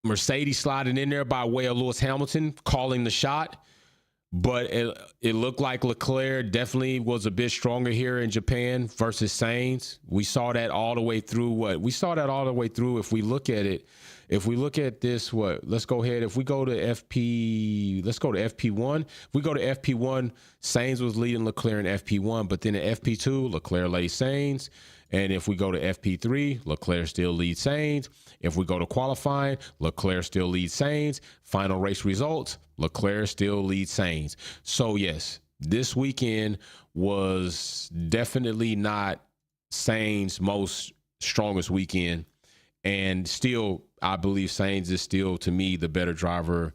Mercedes sliding in there by way of Lewis Hamilton, calling the shot. But it looked like Leclerc definitely was a bit stronger here in Japan versus Sainz. We saw that all the way through. If we look at it, if we look at this, let's go ahead. If we go to FP1. If we go to FP1, Sainz was leading Leclerc in FP1, but then in FP2, Leclerc led Sainz. And if we go to FP3, Leclerc still leads Sainz. If we go to qualifying, Leclerc still leads Sainz. Final race results, Leclerc still leads Sainz. So yes, this weekend was definitely not Sainz's most strongest weekend. And still, I believe Sainz is still, to me, the better driver,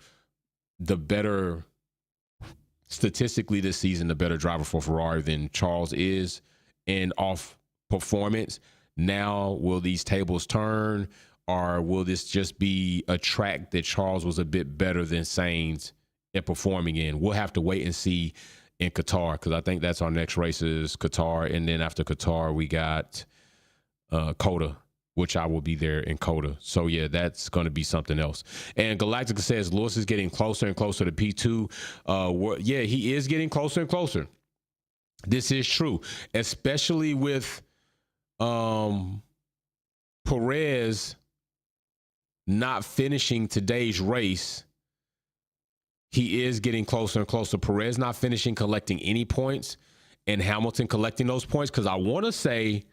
statistically this season, the better driver for Ferrari than Charles is. And off performance, now will these tables turn, or will this just be a track that Charles was a bit better than Sainz at performing in? We'll have to wait and see in Qatar, because I think that's our next race is Qatar, and then after Qatar we got Coda, which I will be there in Coda. So yeah, that's going to be something else. And Galactica says Lewis is getting closer and closer to P2. Yeah, he is getting closer and closer. This is true, especially with Perez not finishing today's race. He is getting closer and closer. Perez not finishing, collecting any points, and Hamilton collecting those points. Because I want to say,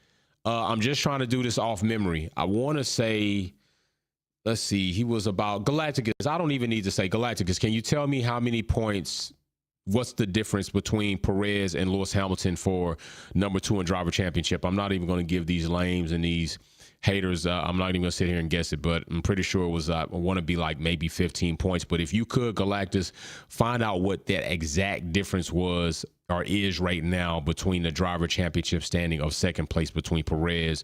I'm just trying to do this off memory. I want to say, let's see, he was about Galacticus. I don't even need to say Galacticus. Can you tell me how many points? What's the difference between Perez and Lewis Hamilton for number 2 in driver championship? I'm not even going to give these lames and these haters. I'm not even going to sit here and guess it, but I'm pretty sure it was, I want to be like maybe 15 points. But if you could, Galactus, find out what that exact difference was or is right now between the driver championship standing of second place between Perez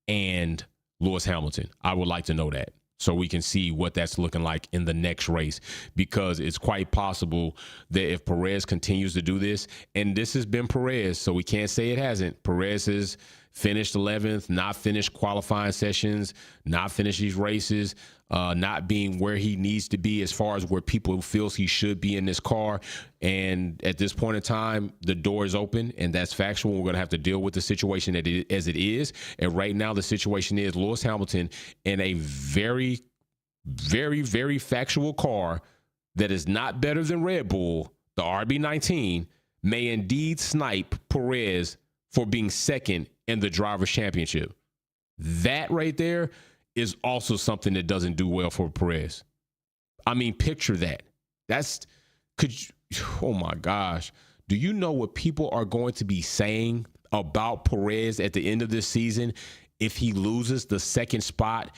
and Lewis Hamilton. I would like to know that, so we can see what that's looking like in the next race, because it's quite possible that if Perez continues to do this, and this has been Perez, so we can't say it hasn't. Perez has finished 11th, not finished qualifying sessions, not finished these races, not being where he needs to be as far as where people feels he should be in this car. And at this point in time, the door is open, and that's factual. We're going to have to deal with the situation as it is. And right now, the situation is Lewis Hamilton in a very, very, very factual car that is not better than Red Bull, the RB19, may indeed snipe Perez for being second in the driver's championship. That right there is also something that doesn't do well for Perez. I mean, picture that. Oh my gosh. Do you know what people are going to be saying about Perez at the end of this season if he loses the second spot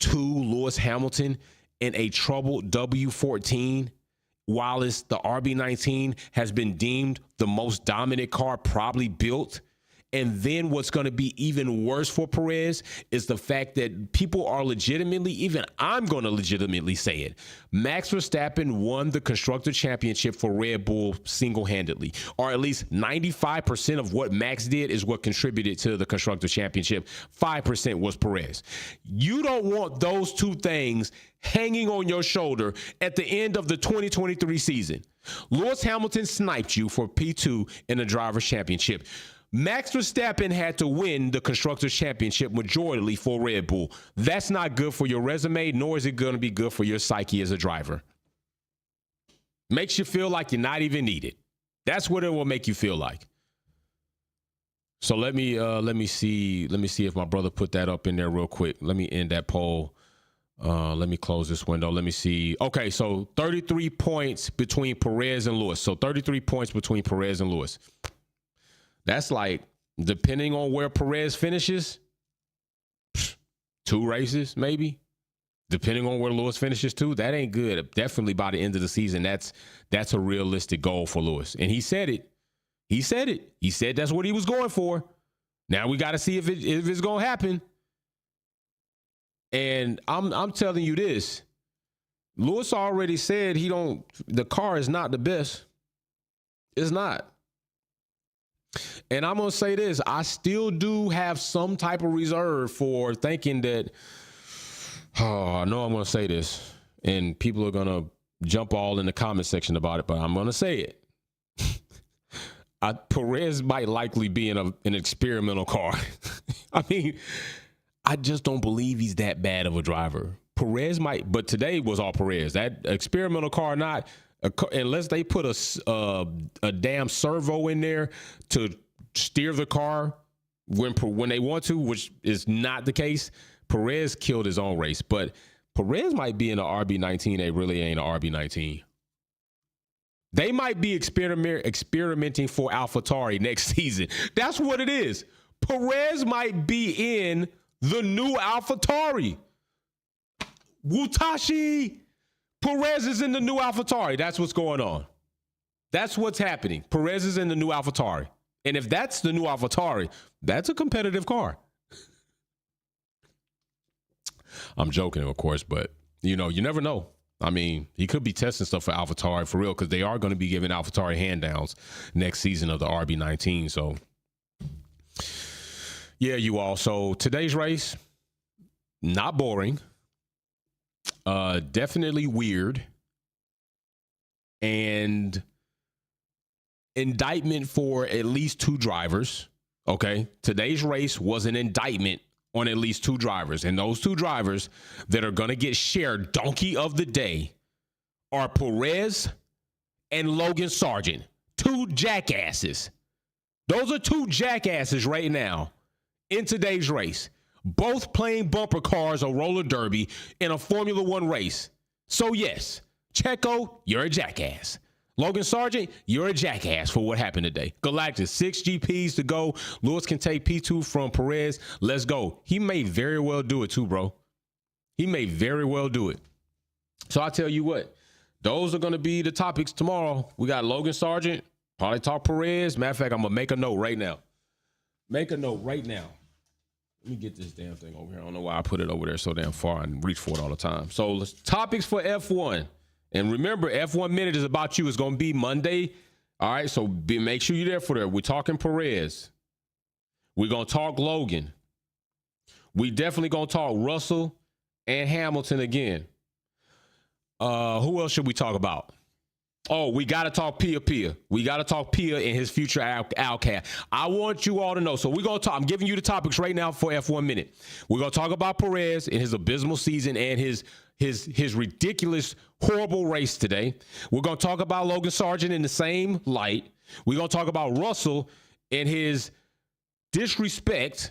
to Lewis Hamilton in a troubled W14, while the RB19 has been deemed the most dominant car probably built? And then what's going to be even worse for Perez is the fact that people are legitimately, even I'm going to legitimately say it, Max Verstappen won the Constructor Championship for Red Bull single-handedly, or at least 95% of what Max did is what contributed to the Constructor Championship. 5% was Perez. You don't want those two things hanging on your shoulder at the end of the 2023 season. Lewis Hamilton sniped you for P2 in the Drivers' Championship. Max Verstappen had to win the Constructors' Championship majorly for Red Bull. That's not good for your resume, nor is it going to be good for your psyche as a driver. Makes you feel like you're not even needed. That's what it will make you feel like. So let me see if my brother put that up in there real quick. Let me end that poll. Let me close this window. Let me see. Okay, so 33 points between Perez and Lewis. So 33 points between Perez and Lewis. That's like, depending on where Perez finishes, 2 races maybe. Depending on where Lewis finishes too, that ain't good. Definitely by the end of the season, that's a realistic goal for Lewis. And he said it. He said that's what he was going for. Now we got to see if it's going to happen. And I'm telling you this. Lewis already said the car is not the best. It's not. And I'm going to say this, I still do have some type of reserve for thinking that, I know I'm going to say this, and people are going to jump all in the comment section about it, but I'm going to say it. Perez might likely be in an experimental car. I mean, I just don't believe he's that bad of a driver. Perez might, but today was all Perez. That experimental car, not... unless they put a damn servo in there to steer the car when they want to, which is not the case, Perez killed his own race. But Perez might be in an RB19. They really ain't an RB19. They might be experimenting for AlphaTauri next season. That's what it is. Perez might be in the new AlphaTauri. Wutashi! Perez is in the new AlphaTauri. That's what's going on. That's what's happening. Perez is in the new AlphaTauri. And if that's the new AlphaTauri, that's a competitive car. I'm joking, of course, but, you never know. I mean, he could be testing stuff for AlphaTauri for real, because they are going to be giving AlphaTauri hand-downs next season of the RB19. So, yeah, you all. So today's race, not boring. Definitely weird, and indictment for at least 2 drivers. Okay. Today's race was an indictment on at least 2 drivers, and those 2 drivers that are going to get shared donkey of the day are Perez and Logan Sargent, 2 jackasses. Those are two jackasses right now in today's race, both playing bumper cars or roller derby in a Formula One race. So yes, Checo, you're a jackass. Logan Sargent, you're a jackass for what happened today. Galactus, 6 GPs to go. Lewis can take P2 from Perez. Let's go. He may very well do it too, bro. He may very well do it. So I tell you what, those are going to be the topics tomorrow. We got Logan Sargent, probably talk Perez. Matter of fact, I'm going to make a note right now. Make a note right now. Let me get this damn thing over here. I don't know why I put it over there so damn far and reach for it all the time. So topics for F1. And remember, F1 Minute is about you. It's going to be Monday. All right, so make sure you're there for that. We're talking Perez. We're going to talk Logan. We definitely going to talk Russell and Hamilton again. Who else should we talk about? Oh, we got to talk Pia. We got to talk Pia and his future outcast. I want you all to know. So we're going to talk. I'm giving you the topics right now for F1 Minute. We're going to talk about Perez and his abysmal season and his ridiculous, horrible race today. We're going to talk about Logan Sargent in the same light. We're going to talk about Russell and his disrespect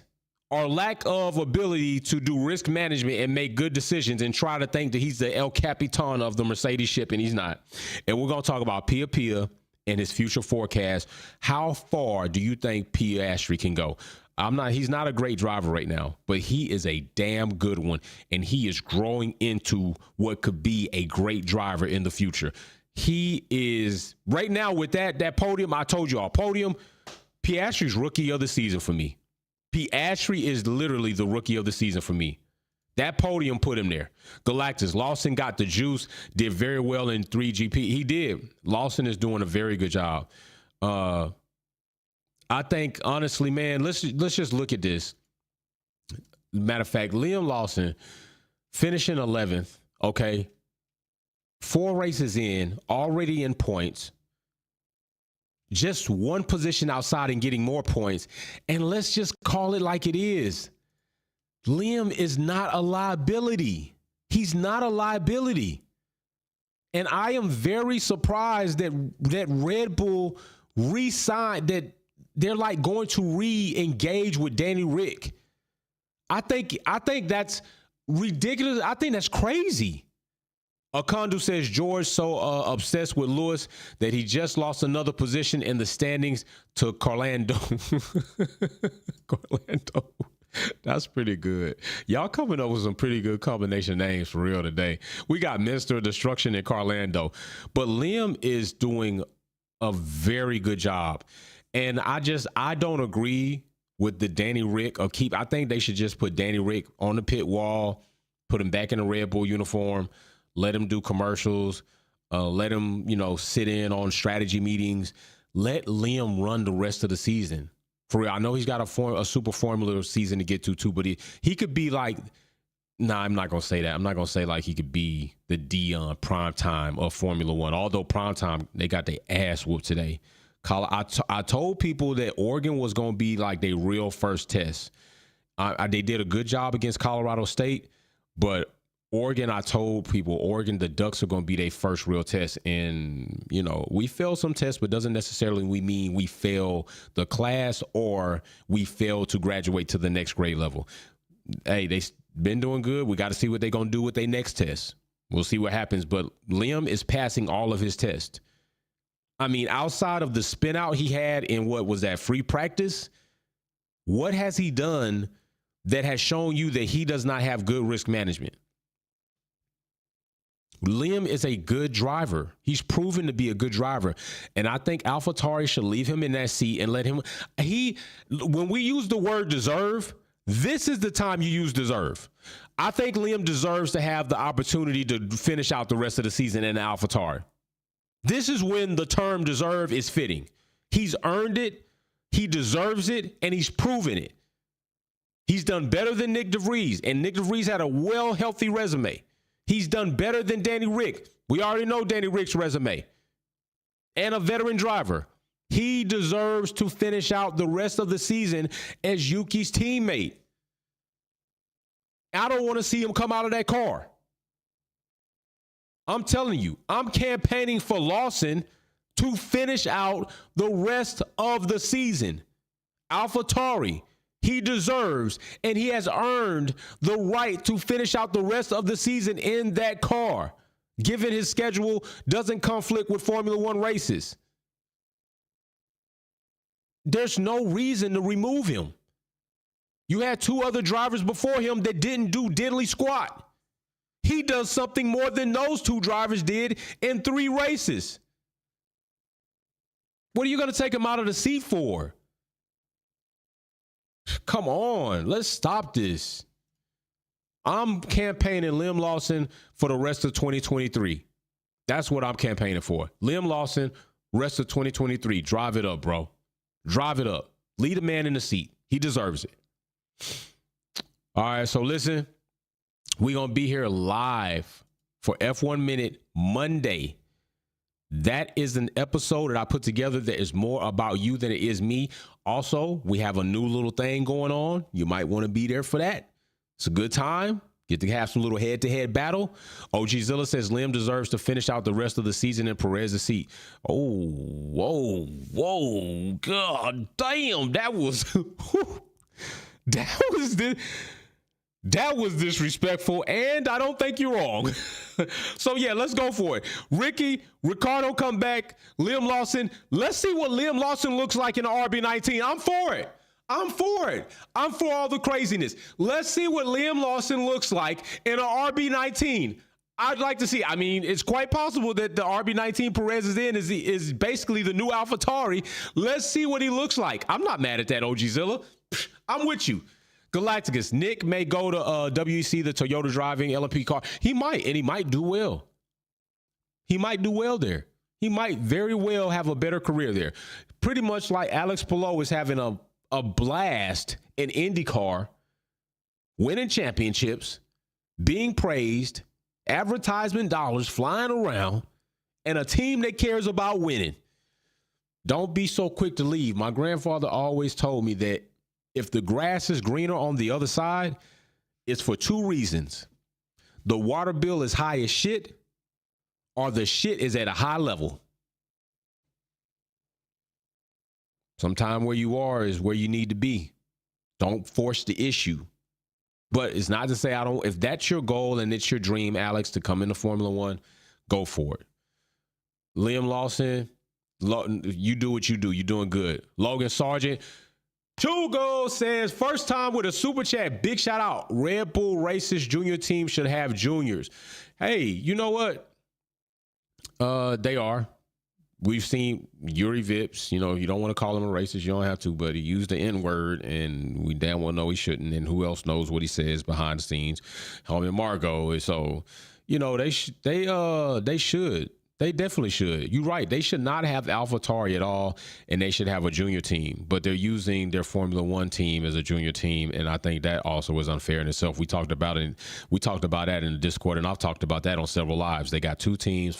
or lack of ability to do risk management and make good decisions and try to think that he's the El Capitan of the Mercedes ship, and he's not. And we're going to talk about Pia and his future forecast. How far do you think Piastri can go? He's not a great driver right now, but he is a damn good one, and he is growing into what could be a great driver in the future. He is right now with that podium. I told you all, podium, Piastri's rookie of the season for me. Piastri is literally the rookie of the season for me. That podium put him there. Galactus, Lawson got the juice, did very well in 3GP. He did. Lawson is doing a very good job. I think, honestly, man, let's just look at this. Matter of fact, Liam Lawson finishing 11th, okay? 4 races in, already in points. Just one position outside and getting more points. And let's just call it like it is. Liam is not a liability. He's not a liability. And I am very surprised that Red Bull re-signed, that they're like going to re-engage with Danny Rick. I think that's ridiculous. I think that's crazy. Akondu says George so obsessed with Lewis that he just lost another position in the standings to Carlando. Carlando. That's pretty good. Y'all coming up with some pretty good combination names for real today. We got Mr. Destruction and Carlando. But Liam is doing a very good job. And I don't agree with the Danny Rick I think they should just put Danny Rick on the pit wall, put him back in the Red Bull uniform, let him do commercials, let him, sit in on strategy meetings. Let Liam run the rest of the season. For real, I know he's got a super formula season to get to too, but he could be like, I'm not going to say that. I'm not going to say like he could be the Dion primetime of Formula One. Although primetime, they got their ass whooped today. I told people that Oregon was going to be like their real first test. They did a good job against Colorado State, but Oregon, I told people, the Ducks are going to be their first real test. And, we failed some tests, but doesn't necessarily mean we fail the class or we fail to graduate to the next grade level. Hey, they've been doing good. We got to see what they're going to do with their next test. We'll see what happens. But Liam is passing all of his tests. I mean, outside of the spin out he had in what was that free practice, what has he done that has shown you that he does not have good risk management? Liam is a good driver. He's proven to be a good driver. And I think AlphaTauri should leave him in that seat and let him. When we use the word deserve, this is the time you use deserve. I think Liam deserves to have the opportunity to finish out the rest of the season in AlphaTauri. This is when the term deserve is fitting. He's earned it, he deserves it, and he's proven it. He's done better than Nick DeVries, and Nick DeVries had a healthy resume. He's done better than Danny Rick. We already know Danny Rick's resume. And a veteran driver. He deserves to finish out the rest of the season as Yuki's teammate. I don't want to see him come out of that car. I'm telling you, I'm campaigning for Lawson to finish out the rest of the season. AlphaTauri, he deserves and he has earned the right to finish out the rest of the season in that car, given his schedule doesn't conflict with Formula One races. There's no reason to remove him. You had two other drivers before him that didn't do diddly squat. He does something more than those two drivers did in 3 races. What are you going to take him out of the seat for? Come on, let's stop this. I'm campaigning Liam Lawson for the rest of 2023. That's what I'm campaigning for. Liam Lawson, rest of 2023. Drive it up, bro. Drive it up. Lead a man in the seat. He deserves it. All right, so listen, we're going to be here live for F1 Minute Monday. That is an episode that I put together that is more about you than it is me. Also, we have a new little thing going on. You might want to be there for that. It's a good time. Get to have some little head-to-head battle. OG Zilla says Liam deserves to finish out the rest of the season in Perez's seat. Oh, whoa, God damn. That was disrespectful, and I don't think you're wrong. So, yeah, let's go for it. Ricardo come back, Liam Lawson. Let's see what Liam Lawson looks like in the RB19. I'm for it. I'm for all the craziness. Let's see what Liam Lawson looks like in an RB19. I'd like to see. I mean, it's quite possible that the RB19 Perez is in is basically the new AlphaTauri. Let's see what he looks like. I'm not mad at that, OG Zilla. I'm with you. Galacticus, Nick may go to WEC, the Toyota driving LMP car. He might, and he might do well. He might do well there. He might very well have a better career there. Pretty much like Alex Palou is having a blast in IndyCar, winning championships, being praised, advertisement dollars flying around, and a team that cares about winning. Don't be so quick to leave. My grandfather always told me that if the grass is greener on the other side, it's for 2 reasons. The water bill is high as shit, or the shit is at a high level. Sometime where you are is where you need to be. Don't force the issue. But it's not to say if that's your goal and it's your dream, Alex, to come into Formula One, go for it. Liam Lawson, you do what you do. You're doing good. Logan Sargent, Chugo says, first time with a super chat. Big shout out. Red Bull Racers junior team should have juniors. Hey, you know what? They are. We've seen Yuri Vips, you don't want to call him a racist. You don't have to, but he used the N-word, and we damn well know he shouldn't. And who else knows what he says behind the scenes? Homie Margot. So, they should. They definitely should. You're right. They should not have AlphaTauri at all, and they should have a junior team. But they're using their Formula One team as a junior team, and I think that also was unfair in itself. We talked about it. We talked about that in the Discord, and I've talked about that on several lives. They got 2 teams,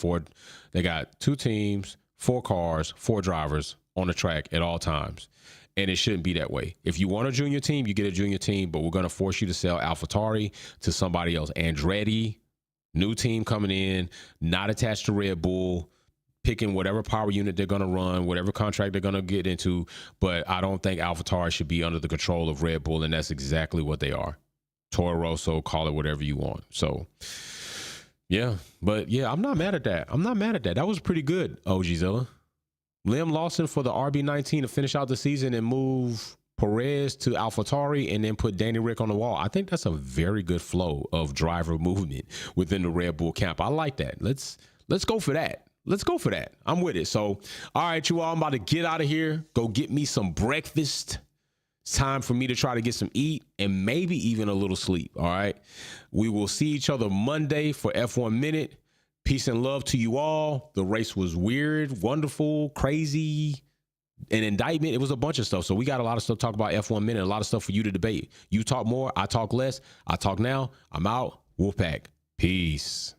4 cars, 4 drivers on the track at all times. And it shouldn't be that way. If you want a junior team, you get a junior team, but we're going to force you to sell AlphaTauri to somebody else. Andretti, new team coming in, not attached to Red Bull, picking whatever power unit they're going to run, whatever contract they're going to get into. But I don't think AlphaTauri should be under the control of Red Bull, and that's exactly what they are. Toro Rosso, call it whatever you want. So, yeah. But, yeah, I'm not mad at that. That was pretty good, OG Zilla. Liam Lawson for the RB19 to finish out the season and move Perez to AlphaTauri and then put Danny Rick on the wall. I think that's a very good flow of driver movement within the Red Bull camp. I like that. Let's go for that. I'm with it. So, all right, you all, I'm about to get out of here. Go get me some breakfast. It's time for me to try to get some eat and maybe even a little sleep. All right. We will see each other Monday for F1 Minute. Peace and love to you all. The race was weird, wonderful, crazy, an indictment. It was a bunch of stuff. So we got a lot of stuff to talk about F1 Minute, a lot of stuff for you to debate. You talk more, I talk less. I talk now. I'm out. Wolfpack. Peace.